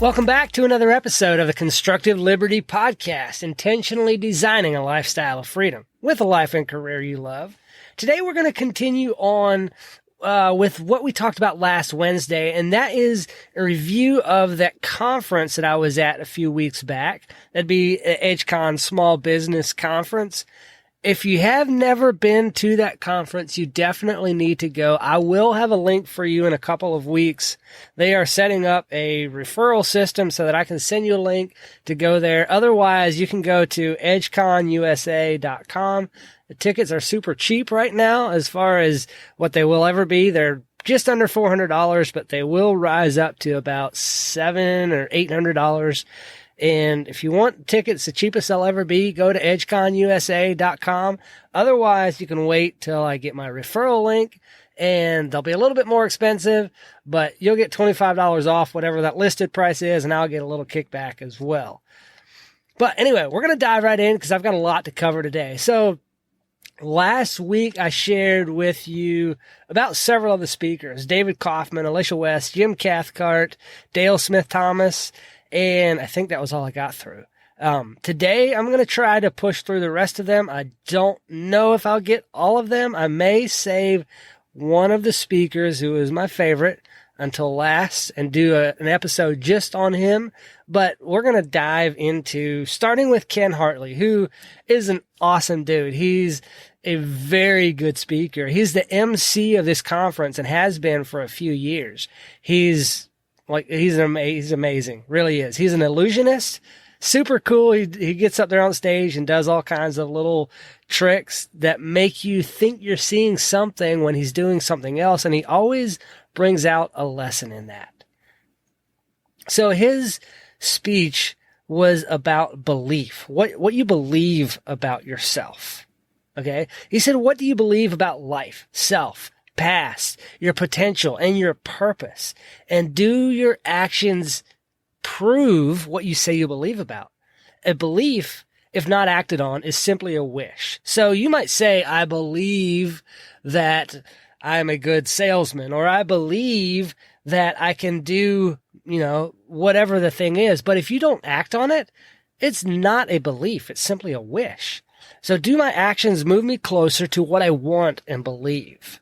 Welcome back to another episode of the Constructive Liberty Podcast, intentionally designing a lifestyle of freedom with a life and career you love. Today we're going to continue on with what we talked about last Wednesday, and that is a review of that conference that I was at a few weeks back. That'd be EDGECon Small Business Conference. If you have never been to that conference, you definitely need to go. I will have a link for you in a couple of weeks. They are setting up a referral system so that I can send you a link to go there. Otherwise, you can go to EDGEconUSA.com. The tickets are super cheap right now as far as what they will ever be. They're just under $400, but they will rise up to about $700 or $800. And if you want tickets, the cheapest they'll ever be, go to EDGEconUSA.com. Otherwise, you can wait till I get my referral link, and they'll be a little bit more expensive, but you'll get $25 off whatever that listed price is, and I'll get a little kickback as well. But anyway, we're going to dive right in because I've got a lot to cover today. So last week, I shared with you about several of the speakers: David Kauffman, Alicia West, Jim Cathcart, Dale Smith-Thomas, and I think that was all I got through. Today, I'm going to try to push through the rest of them. I don't know if I'll get all of them. I may save one of the speakers, who is my favorite, until last and do an episode just on him. But we're going to dive into, starting with Ken Hartley, who is an awesome dude. He's a very good speaker. He's the MC of this conference and has been for a few years. He's amazing. Really is. He's an illusionist. Super cool. He gets up there on stage and does all kinds of little tricks that make you think you're seeing something when he's doing something else. And he always brings out a lesson in that. So his speech was about belief. What you believe about yourself. Okay. He said, what do you believe about life, self, past, your potential, and your purpose? And do your actions prove what you say you believe about? A belief, if not acted on, is simply a wish. So you might say, I believe that I'm a good salesman, or I believe that I can do, whatever the thing is. But if you don't act on it, it's not a belief. It's simply a wish. So do my actions move me closer to what I want and believe?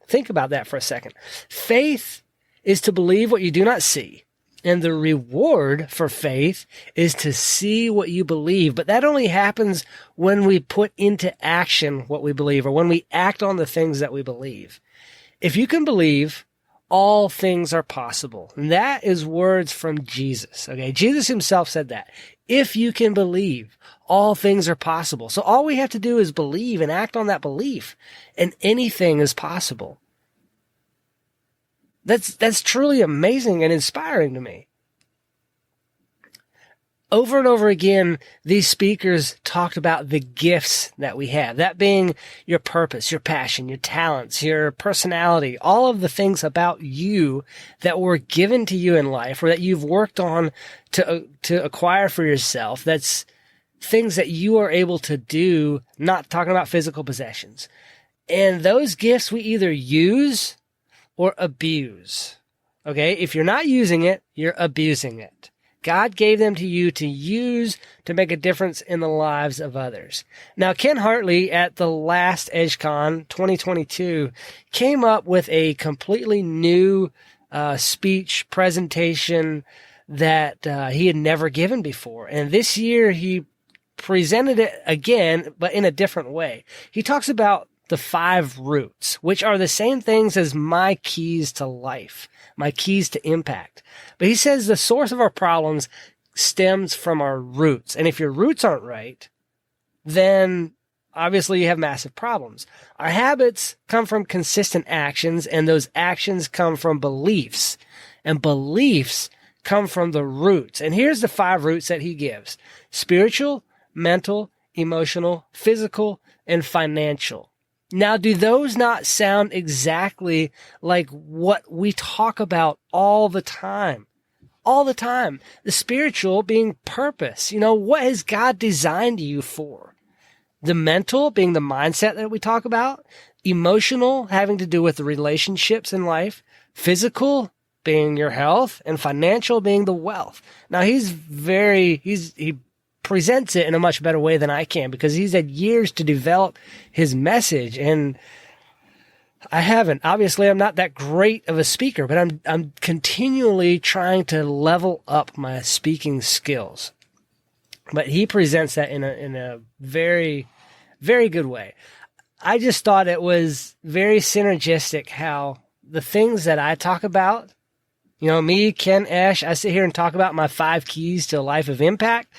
Think about that for a second. Faith is to believe what you do not see. And the reward for faith is to see what you believe. But that only happens when we put into action what we believe, or when we act on the things that we believe. If you can believe, all things are possible. And that is words from Jesus. Okay. Jesus himself said that. If you can believe, all things are possible. So all we have to do is believe and act on that belief, and anything is possible. That's truly amazing and inspiring to me. Over and over again, these speakers talked about the gifts that we have, that being your purpose, your passion, your talents, your personality, all of the things about you that were given to you in life, or that you've worked on to acquire for yourself. That's things that you are able to do, not talking about physical possessions. And those gifts we either use or abuse. Okay? If you're not using it, you're abusing it. God gave them to you to use to make a difference in the lives of others. Now, Ken Hartley at the last EDGECon 2022 came up with a completely new speech presentation that he had never given before. And this year he presented it again, but in a different way. He talks about the 5 roots, which are the same things as my keys to life, my keys to impact. But he says the source of our problems stems from our roots. And if your roots aren't right, then obviously you have massive problems. Our habits come from consistent actions, and those actions come from beliefs. And beliefs come from the roots. And here's the 5 roots that he gives: spiritual, mental, emotional, physical, and financial. Now, do those not sound exactly like what we talk about all the time? All the time. The spiritual being purpose. What has God designed you for? The mental being the mindset that we talk about. Emotional having to do with the relationships in life. Physical being your health and financial being the wealth. Now he presents it in a much better way than I can because he's had years to develop his message, and I haven't. Obviously, I'm not that great of a speaker, but I'm continually trying to level up my speaking skills. But he presents that in a very, very good way. I just thought it was very synergistic how the things that I talk about, me, Ken Esch, I sit here and talk about my 5 keys to a life of impact.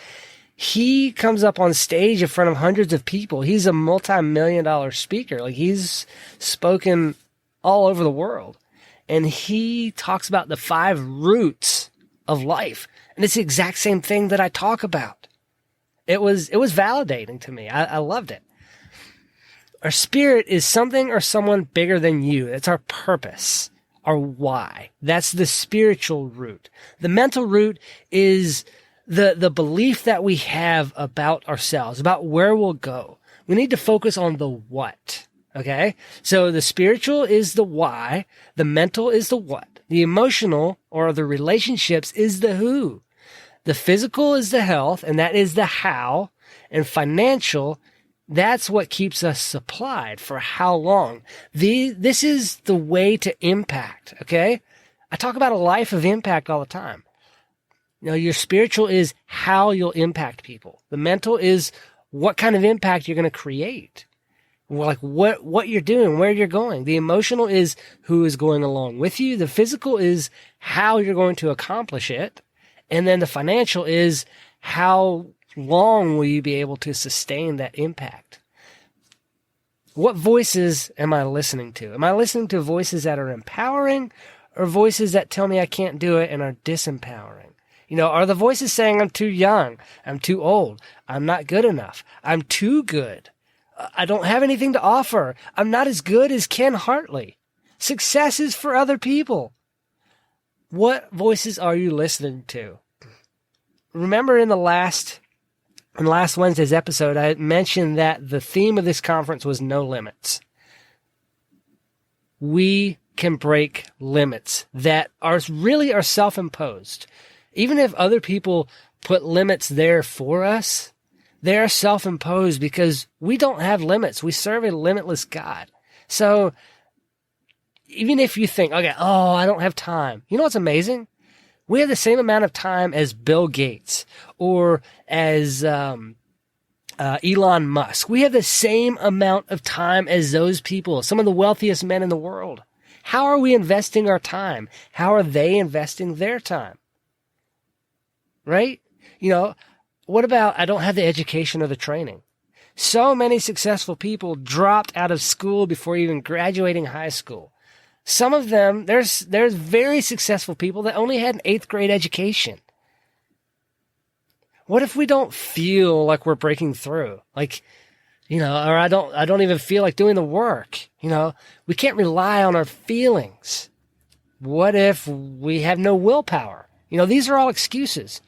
He comes up on stage in front of hundreds of people. He's a multi-million-dollar speaker. Like, he's spoken all over the world. And he talks about the 5 roots of life. And it's the exact same thing that I talk about. It was validating to me. I loved it. Our spirit is something or someone bigger than you. That's our purpose, our why. That's the spiritual root. The mental root is the belief that we have about ourselves, about where we'll go. We need to focus on the what, okay? So the spiritual is the why. The mental is the what. The emotional or the relationships is the who. The physical is the health, and that is the how. And financial, that's what keeps us supplied for how long. This is the way to impact, okay? I talk about a life of impact all the time. Your spiritual is how you'll impact people. The mental is what kind of impact you're going to create. Like what you're doing, where you're going. The emotional is who is going along with you. The physical is how you're going to accomplish it. And then the financial is how long will you be able to sustain that impact? What voices am I listening to? Am I listening to voices that are empowering or voices that tell me I can't do it and are disempowering? Are the voices saying I'm too young, I'm too old, I'm not good enough, I'm too good, I don't have anything to offer, I'm not as good as Ken Hartley? Success is for other people. What voices are you listening to? Remember in last Wednesday's episode, I mentioned that the theme of this conference was no limits. We can break limits that are self-imposed. Even if other people put limits there for us, they are self-imposed because we don't have limits. We serve a limitless God. So even if you think, okay, I don't have time. You know what's amazing? We have the same amount of time as Bill Gates or as Elon Musk. We have the same amount of time as those people, some of the wealthiest men in the world. How are we investing our time? How are they investing their time? Right? What about I don't have the education or the training? So many successful people dropped out of school before even graduating high school. Some of them, there's very successful people that only had an 8th grade education. What if we don't feel like we're breaking through? Or I don't even feel like doing the work. We can't rely on our feelings. What if we have no willpower? These are all excuses.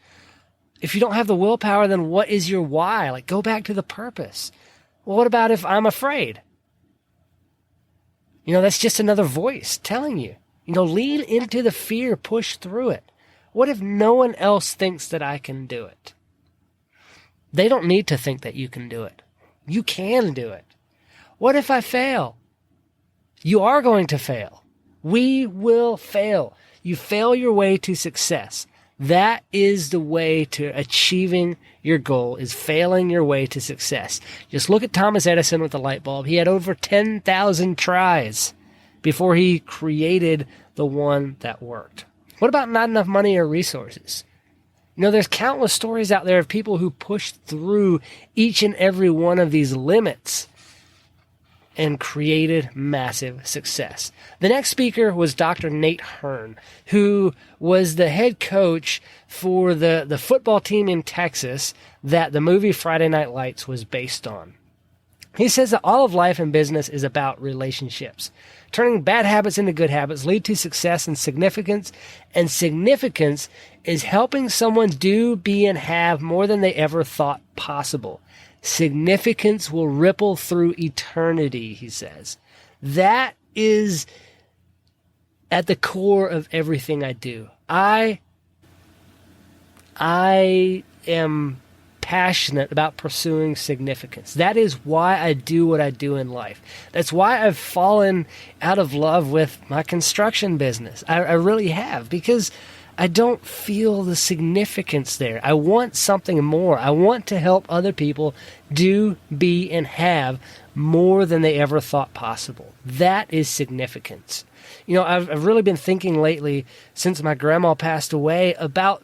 If you don't have the willpower, then what is your why? Go back to the purpose. Well, what about if I'm afraid? That's just another voice telling you. Lean into the fear, push through it. What if no one else thinks that I can do it? They don't need to think that you can do it. You can do it. What if I fail? You are going to fail. We will fail. You fail your way to success. That is the way to achieving your goal, is failing your way to success. Just look at Thomas Edison with the light bulb. He had over 10,000 tries before he created the one that worked. What about not enough money or resources? There's countless stories out there of people who pushed through each and every one of these limits and created massive success. The next speaker was Dr. Nate Hearne, who was the head coach for the football team in Texas that the movie Friday Night Lights was based on. He says that all of life and business is about relationships. Turning bad habits into good habits lead to success and significance is helping someone do, be, and have more than they ever thought possible. Significance will ripple through eternity, he says. That is at the core of everything I do. I am passionate about pursuing significance. That is why I do what I do in life. That's why I've fallen out of love with my construction business. I really have, because I don't feel the significance there. I want something more. I want to help other people do, be, and have more than they ever thought possible. That is significance. I've really been thinking lately, since my grandma passed away, about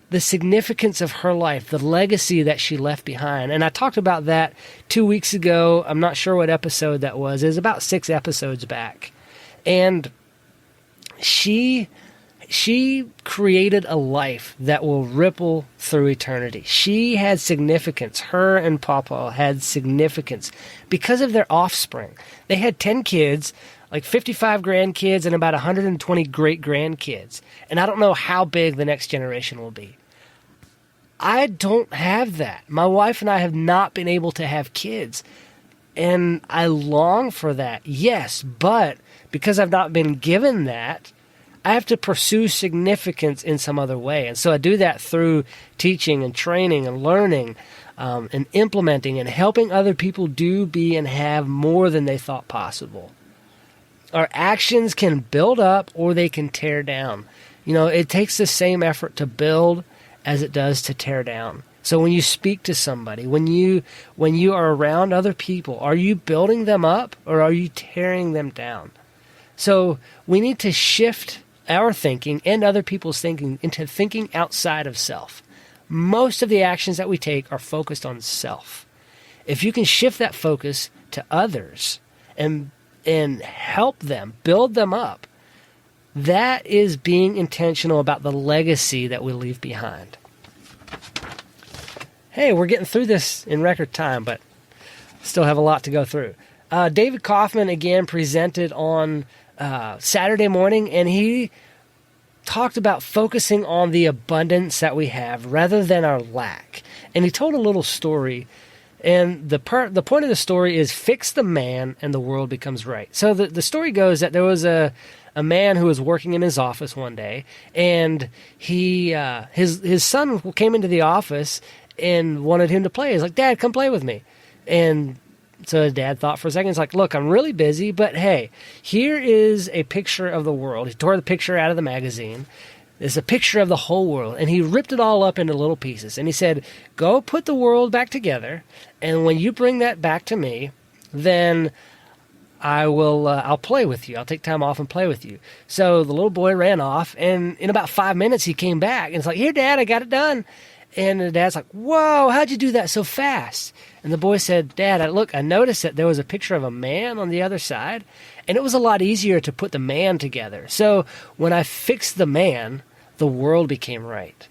the significance of her life, the legacy that she left behind. And I talked about that 2 weeks ago. I'm not sure what episode that was. It was about 6 episodes back. And she created a life that will ripple through eternity. She had significance. Her and Papa had significance because of their offspring. They had 10 kids, like 55 grandkids and about 120 great-grandkids. And I don't know how big the next generation will be. I don't have that. My wife and I have not been able to have kids. And I long for that, yes, but because I've not been given that, I have to pursue significance in some other way. And so I do that through teaching and training and learning and implementing and helping other people do, be, and have more than they thought possible. Our actions can build up or they can tear down. It takes the same effort to build as it does to tear down. So when you speak to somebody, when you are around other people, are you building them up or are you tearing them down? So we need to shift our thinking and other people's thinking into thinking outside of self. Most of the actions that we take are focused on self. If you can shift that focus to others and help them, build them up, that is being intentional about the legacy that we leave behind. Hey, we're getting through this in record time, but still have a lot to go through. David Kauffman again presented on Saturday morning, and he talked about focusing on the abundance that we have rather than our lack. And he told a little story, and the point of the story is fix the man and the world becomes right. So the story goes that there was a man who was working in his office one day, and his son came into the office and wanted him to play. He's like, "Dad, come play with me." And so his dad thought for a second. He's like, "Look, I'm really busy, but hey, here is a picture of the world." He tore the picture out of the magazine. It's a picture of the whole world, and he ripped it all up into little pieces. And he said, "Go put the world back together, and when you bring that back to me, then I'll play with you. I'll take time off and play with you." So the little boy ran off, and in about 5 minutes he came back, and it's like, "Here, Dad, I got it done." And the dad's like, "Whoa, how'd you do that so fast?" And the boy said, "Dad, I noticed that there was a picture of a man on the other side, and it was a lot easier to put the man together. So when I fixed the man, the world became right."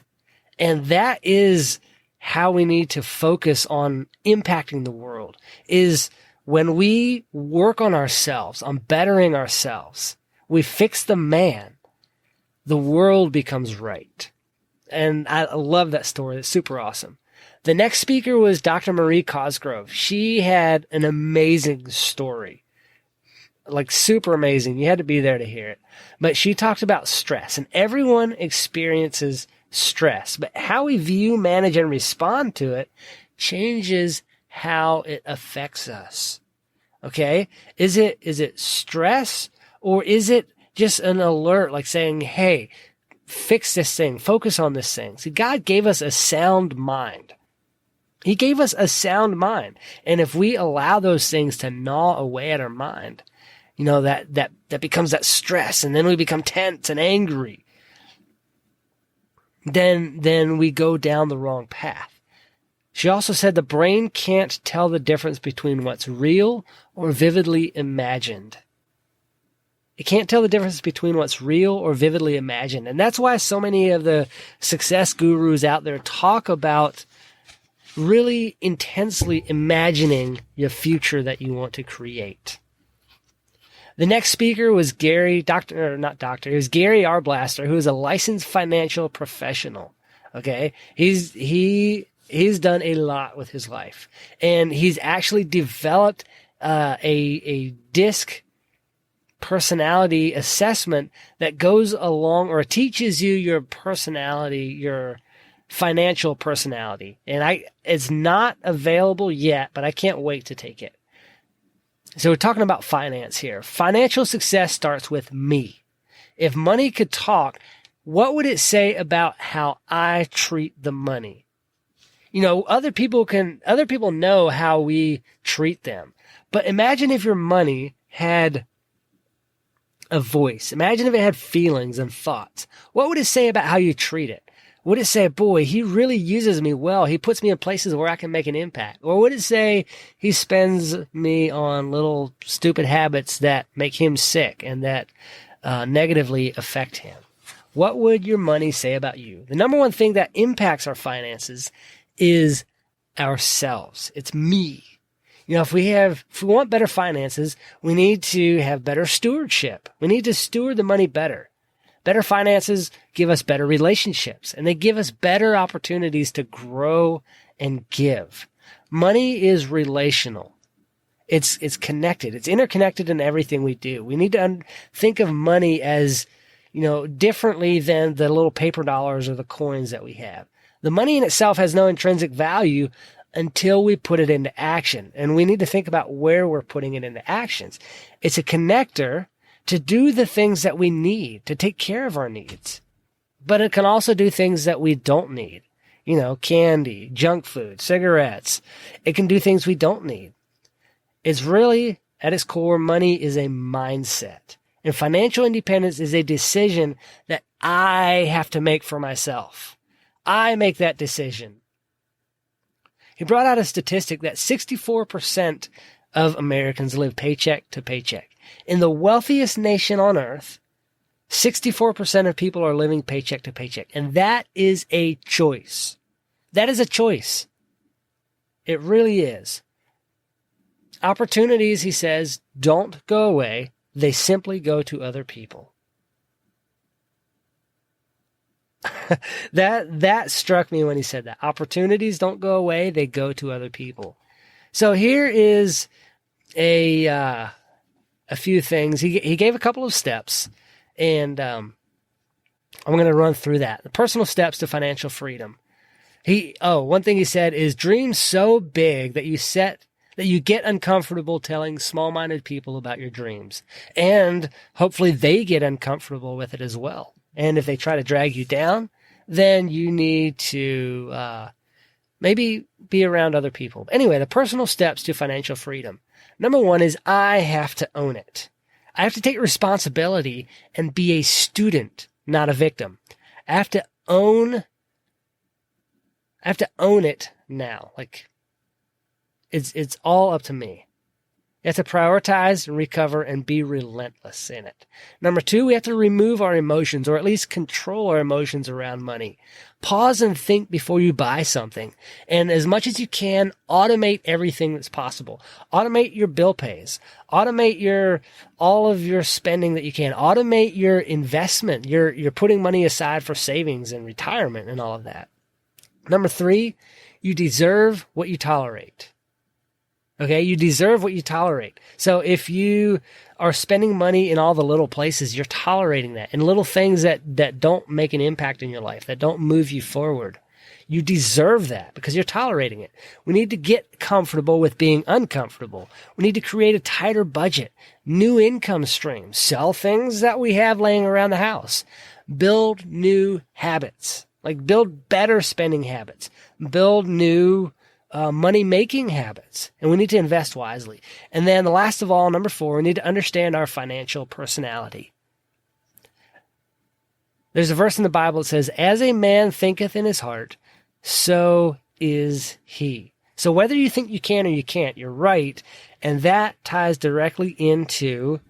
And that is how we need to focus on impacting the world, is when we work on ourselves, on bettering ourselves, we fix the man, the world becomes right. And I love that story. It's super awesome. The next speaker was Dr. Marie Cosgrove. She had an amazing story, like super amazing. You had to be there to hear it. But she talked about stress, and everyone experiences stress, but how we view, manage, and respond to it changes how it affects us. Okay? Is it stress, or is it just an alert, like saying, "Hey, fix this thing, focus on this thing"? See, God gave us a sound mind. He gave us a sound mind. And if we allow those things to gnaw away at our mind, that becomes that stress, and then we become tense and angry. Then we go down the wrong path. She also said the brain can't tell the difference between what's real or vividly imagined. It can't tell the difference between what's real or vividly imagined. And that's why so many of the success gurus out there talk about really intensely imagining your future that you want to create. The next speaker was Gary Arblaster, who is a licensed financial professional. Okay. He's done a lot with his life, and he's actually developed a disc personality assessment that goes along or teaches you your personality, your financial personality. And it's not available yet, but I can't wait to take it. So we're talking about finance here. Financial success starts with me. If money could talk, what would it say about how I treat the money? Other people know how we treat them. But imagine if your money had a voice. Imagine if it had feelings and thoughts. What would it say about how you treat it? Would it say, boy, he really uses me well. He puts me in places where I can make an impact? Or would it say he spends me on little stupid habits that make him sick and that negatively affect him? What would your money say about you? The number one thing that impacts our finances is ourselves. It's me. If we want better finances, we need to have better stewardship. We need to steward the money better. Better finances give us better relationships, and they give us better opportunities to grow and give. Money is relational. It's connected. It's interconnected in everything we do. We need to think of money as, differently than the little paper dollars or the coins that we have. The money in itself has no intrinsic value until we put it into action. And we need to think about where we're putting it into actions. It's a connector to do the things that we need, to take care of our needs. But it can also do things that we don't need. Candy, junk food, cigarettes. It can do things we don't need. It's really, at its core, money is a mindset. And financial independence is a decision that I have to make for myself. I make that decision. He brought out a statistic that 64% of Americans live paycheck to paycheck. In the wealthiest nation on earth, 64% of people are living paycheck to paycheck. And that is a choice. That is a choice. It really is. Opportunities, he says, don't go away. They simply go to other people. That struck me when he said that. Opportunities don't go away. They go to other people. So here is a few things. He gave a couple of steps, and I'm going to run through that. The personal steps to financial freedom. One thing he said is dream so big that you get uncomfortable telling small-minded people about your dreams, and hopefully they get uncomfortable with it as well. And if they try to drag you down, then you need to maybe be around other people. Anyway, the personal steps to financial freedom. Number one is I have to own it. I have to take responsibility and be a student, not a victim. I have to own it now. Like it's all up to me. You have to prioritize and recover and be relentless in it. Number two, we have to remove our emotions, or at least control our emotions around money. Pause and think before you buy something. And as much as you can, automate everything that's possible. Automate your bill pays. Automate all of your spending that you can. Automate your investment. You're putting money aside for savings and retirement and all of that. Number three, you deserve what you tolerate. Okay, you deserve what you tolerate. So if you are spending money in all the little places, you're tolerating that. And little things that don't make an impact in your life, that don't move you forward. You deserve that because you're tolerating it. We need to get comfortable with being uncomfortable. We need to create a tighter budget, new income streams, sell things that we have laying around the house, build new habits, like build better spending habits, build new money-making habits, and we need to invest wisely. And then the last of all, number four, we need to understand our financial personality. There's a verse in the Bible that says, as a man thinketh in his heart, so is he. So whether you think you can or you can't, you're right, and that ties directly into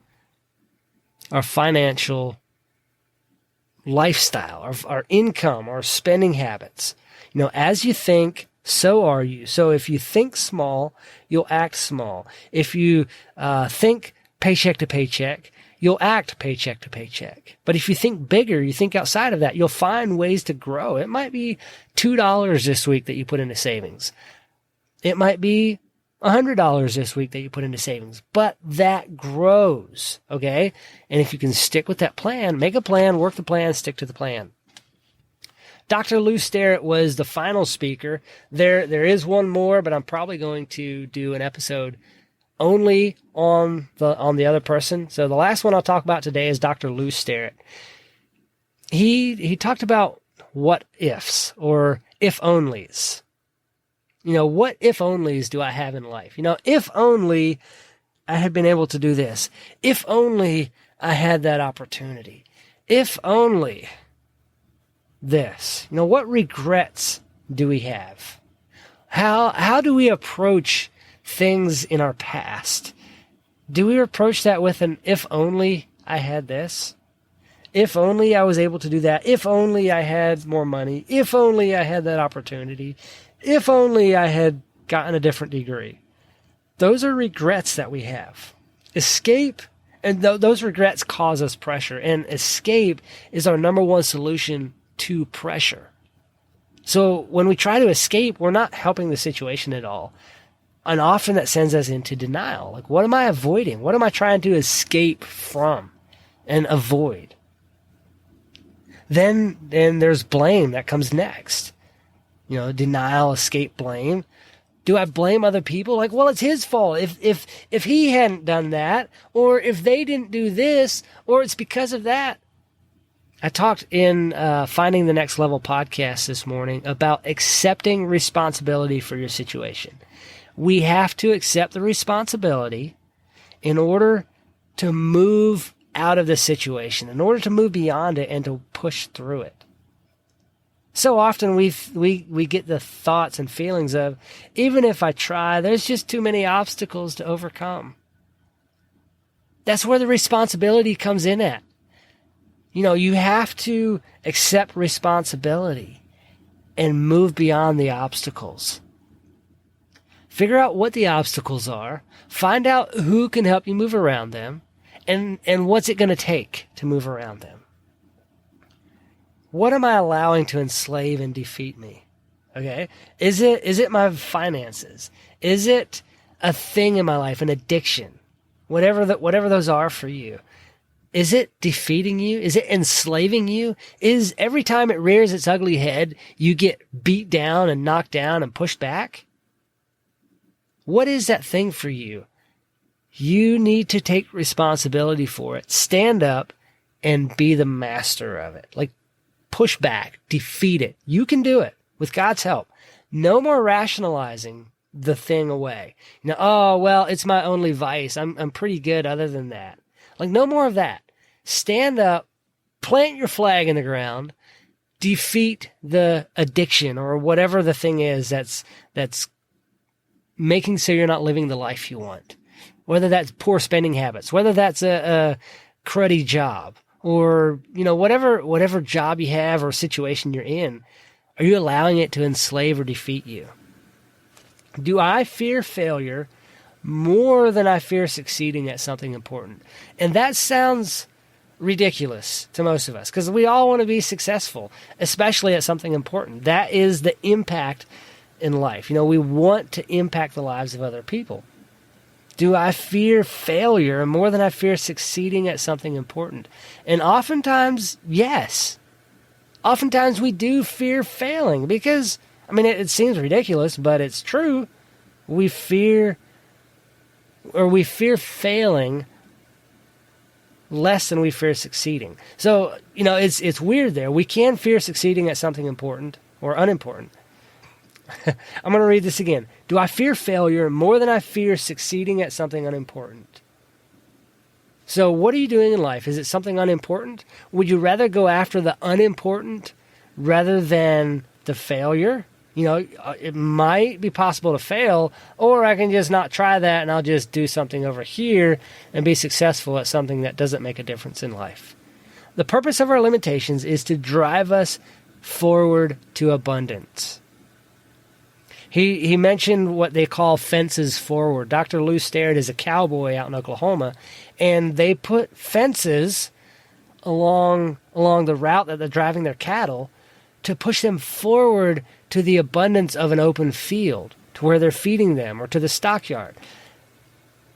our financial lifestyle, our income, our spending habits. As you think, so are you. So if you think small, you'll act small. If you think paycheck to paycheck, you'll act paycheck to paycheck. But if you think bigger, you think outside of that, you'll find ways to grow. It might be $2 this week that you put into savings. It might be $100 this week that you put into savings, but that grows, okay? And if you can stick with that plan, make a plan, work the plan, stick to the plan. Dr. Lou Sterrett was the final speaker. There is one more, but I'm probably going to do an episode only on the other person. So the last one I'll talk about today is Dr. Lou Sterrett. He talked about what ifs or if onlys. What if onlys do I have in life? If only I had been able to do this. If only I had that opportunity. If only this. What regrets do we have? How do we approach things in our past? Do we approach that with an if only I had this? If only I was able to do that. If only I had more money. If only I had that opportunity. If only I had gotten a different degree. Those are regrets that we have. Escape, and those regrets cause us pressure. And escape is our number one solution to pressure. So when we try to escape, we're not helping the situation at all. And often that sends us into denial. Like, what am I avoiding? What am I trying to escape from and avoid? Then there's blame that comes next. Denial, escape, blame. Do I blame other people? Like, well, it's his fault. If he hadn't done that, or if they didn't do this, or it's because of that. I talked in Finding the Next Level podcast this morning about accepting responsibility for your situation. We have to accept the responsibility in order to move out of the situation, in order to move beyond it and to push through it. So often we get the thoughts and feelings of, even if I try, there's just too many obstacles to overcome. That's where the responsibility comes in at. You have to accept responsibility and move beyond the obstacles. Figure out what the obstacles are, find out who can help you move around them, and what's it going to take to move around them. What am I allowing to enslave and defeat me? Okay? Is it my finances? Is it a thing in my life, an addiction? Whatever those are for you. Is it defeating you? Is it enslaving you? Is every time it rears its ugly head, you get beat down and knocked down and pushed back? What is that thing for you? You need to take responsibility for it. Stand up and be the master of it. Like, push back, defeat it. You can do it with God's help. No more rationalizing the thing away. Oh, well, it's my only vice. I'm pretty good other than that. Like, no more of that. Stand up, plant your flag in the ground, defeat the addiction or whatever the thing is that's making so you're not living the life you want. Whether that's poor spending habits, whether that's a cruddy job, or whatever job you have or situation you're in, are you allowing it to enslave or defeat you? Do I fear failure more than I fear succeeding at something important? And that sounds ridiculous to most of us because we all want to be successful, especially at something important. That is the impact in life. We want to impact the lives of other people. Do I fear failure more than I fear succeeding at something important? And oftentimes, yes. Oftentimes we do fear failing because, it seems ridiculous, but it's true. We fear failing less than we fear succeeding. So, it's weird there. We can fear succeeding at something important or unimportant. I'm going to read this again. Do I fear failure more than I fear succeeding at something unimportant? So what are you doing in life? Is it something unimportant? Would you rather go after the unimportant rather than the failure? It might be possible to fail, or I can just not try that and I'll just do something over here and be successful at something that doesn't make a difference in life. The purpose of our limitations is to drive us forward to abundance. He mentioned what they call fences forward. Dr. Lou Sterrett is a cowboy out in Oklahoma, and they put fences along the route that they're driving their cattle to push them forward to the abundance of an open field, to where they're feeding them or to the stockyard.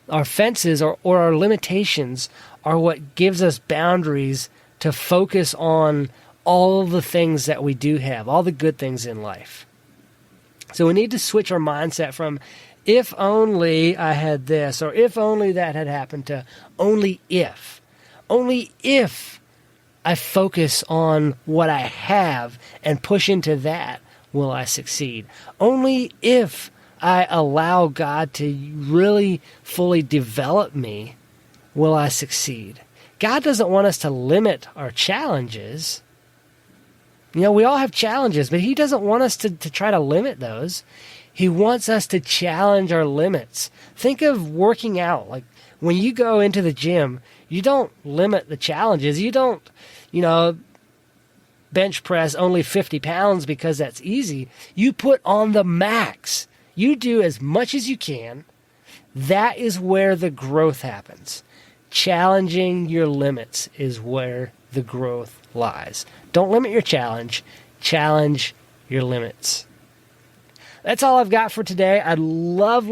Our fences or our limitations are what gives us boundaries to focus on all the things that we do have, all the good things in life. So we need to switch our mindset from, if only I had this, or if only that had happened, to only if. Only if I focus on what I have and push into that will I succeed. Only if I allow God to really fully develop me will I succeed. God doesn't want us to limit our challenges. You know, we all have challenges, but He doesn't want us to try to limit those. He wants us to challenge our limits. Think of working out. Like when you go into the gym, you don't limit the challenges. You don't, bench press only 50 pounds because that's easy. You put on the max. You do as much as you can. That is where the growth happens. Challenging your limits is where the growth lies. Don't limit your challenge. Challenge your limits. That's all I've got for today. I'd love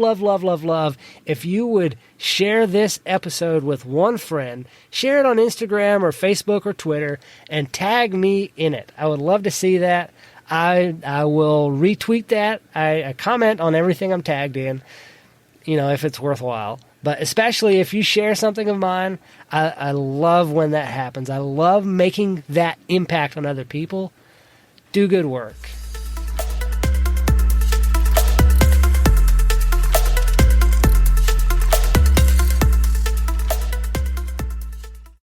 if you would share this episode with one friend. Share it on Instagram or Facebook or Twitter and tag me in it. I would love to see that. I will retweet that. I comment on everything I'm tagged in, if it's worthwhile. But especially if you share something of mine, I love when that happens. I love making that impact on other people. Do good work.